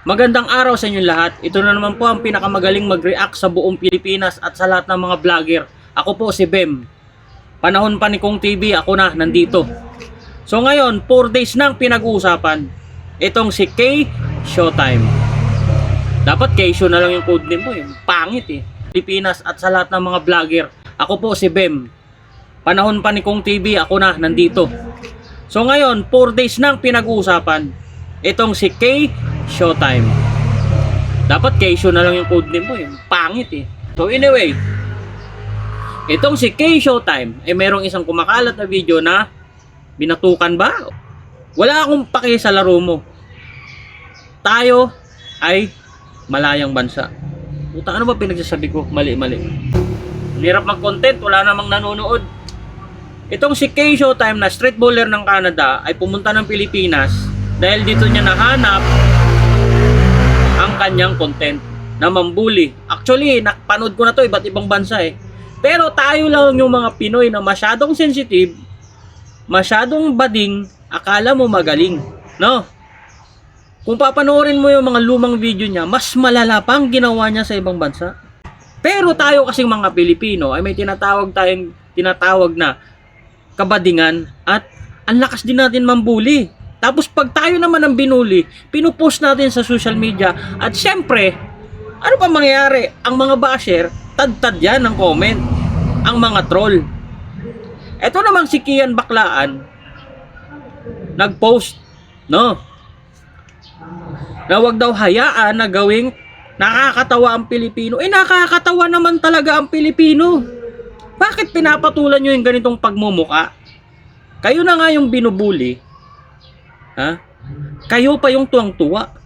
Magandang araw sa inyong lahat. Ito na naman po ang pinakamagaling mag-react sa buong Pilipinas at sa lahat ng mga vlogger. Ako po si Bem. Panahon pa ni Kong TV, ako na nandito. So ngayon, 4 days nang pinag-uusapan. Itong si K Showtime. Dapat K Show na lang yung code name mo eh. Pangit eh. Pilipinas at sa lahat ng mga vlogger. Ako po si Bem. Panahon pa ni Kong TV, ako na nandito. So ngayon, 4 days nang pinag-uusapan. Itong si K Showtime. Dapat K Show na lang yung code name mo eh. Pangit eh. So anyway, itong si K Showtime ay merong isang kumakalat na video na binatukan ba? Wala akong paki sa laro mo. Tayo ay malayang bansa. Puta, ano ba pinagsasabi ko? Mali. Hirap mag-content, wala namang nanonood. Itong si K Showtime na street bowler ng Canada ay pumunta ng Pilipinas dahil dito niya nahanap ang kanyang content na mambuli. Actually, napanood ko na to iba't ibang bansa eh. Pero tayo lang yung mga Pinoy na masyadong sensitive, masyadong bading, akala mo magaling, no? Kung papanoorin mo yung mga lumang video niya, mas malala pang ginawa niya sa ibang bansa. Pero tayo kasing mga Pilipino ay may tinatawag na kabadingan at ang lakas din natin mambuli. Tapos pag tayo naman ang binuli, pinupost natin sa social media. At syempre, ano pa mangyayari? Ang mga basher, tad-tad yan ng comment. Ang mga troll. Ito namang si Kian Baklaan, nag-post, no? Na wag daw hayaan na gawing nakakatawa ang Pilipino. Eh nakakatawa naman talaga ang Pilipino. Bakit pinapatulan nyo yung ganitong pagmumuka? Kayo na nga yung binubuli. Ha? Kayo pa yung tuwang-tuwa.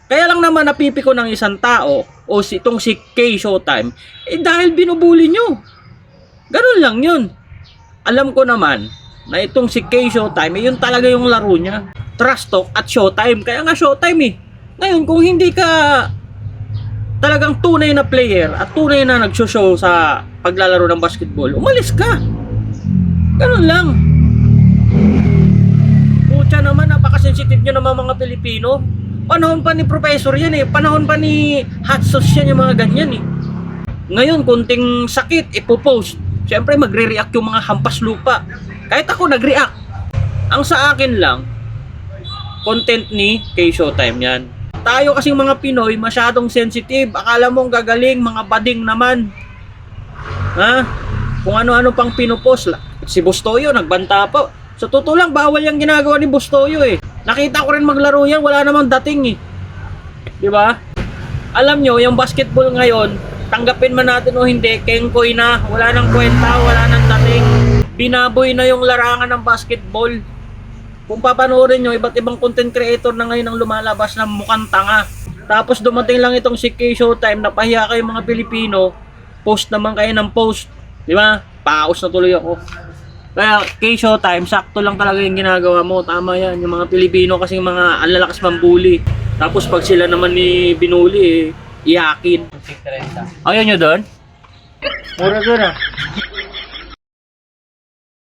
Kaya lang naman napipiko ng isang tao o itong si K Showtime dahil binubuli nyo. Ganun lang yun. Alam ko naman na itong si K Showtime yun talaga yung laro niya. Trash talk at Showtime. Kaya nga Showtime eh. Ngayon kung hindi ka talagang tunay na player at tunay na nag-show sa paglalaro ng basketball, umalis ka. Ganun lang. Pucha naman, napaka-sensitive nyo naman mga Pilipino. Panahon pa ni Professor yan eh. Panahon pa ni Hot Sauce yan yung mga ganyan eh. Ngayon, kunting sakit, ipopost. Siyempre, magre-react yung mga hampas lupa. Kahit ako nag-react. Ang sa akin lang, content ni K Showtime yan. Tayo kasing mga Pinoy, masyadong sensitive. Akala mong gagaling, mga bading naman. Ha? Kung ano-ano pang pinupost. Si Bustoyo, nagbanta pa. Sa totoo lang, bawal yung ginagawa ni Bustoyo eh. Nakita ko rin maglaro yan, wala namang dating eh. Di ba? Alam nyo, yung basketball ngayon, tanggapin man natin o hindi, kengkoy na, wala nang kwenta, wala nang dating. Binaboy na yung larangan ng basketball. Kung papanoorin nyo, iba't ibang content creator na ngayon ang lumalabas na mukhang tanga. Tapos dumating lang itong si K Showtime, napahiya kayo mga Pilipino, post naman kayo ng post. Di ba? Paus na tuloy ako. Kaya K Showtime, sakto lang talaga yung ginagawa mo. Tama yan. Yung mga Pilipino kasing mga alalakas mambuli. Tapos pag sila naman ni binuli, iyakin. Ayaw nyo doon? Mura doon ah.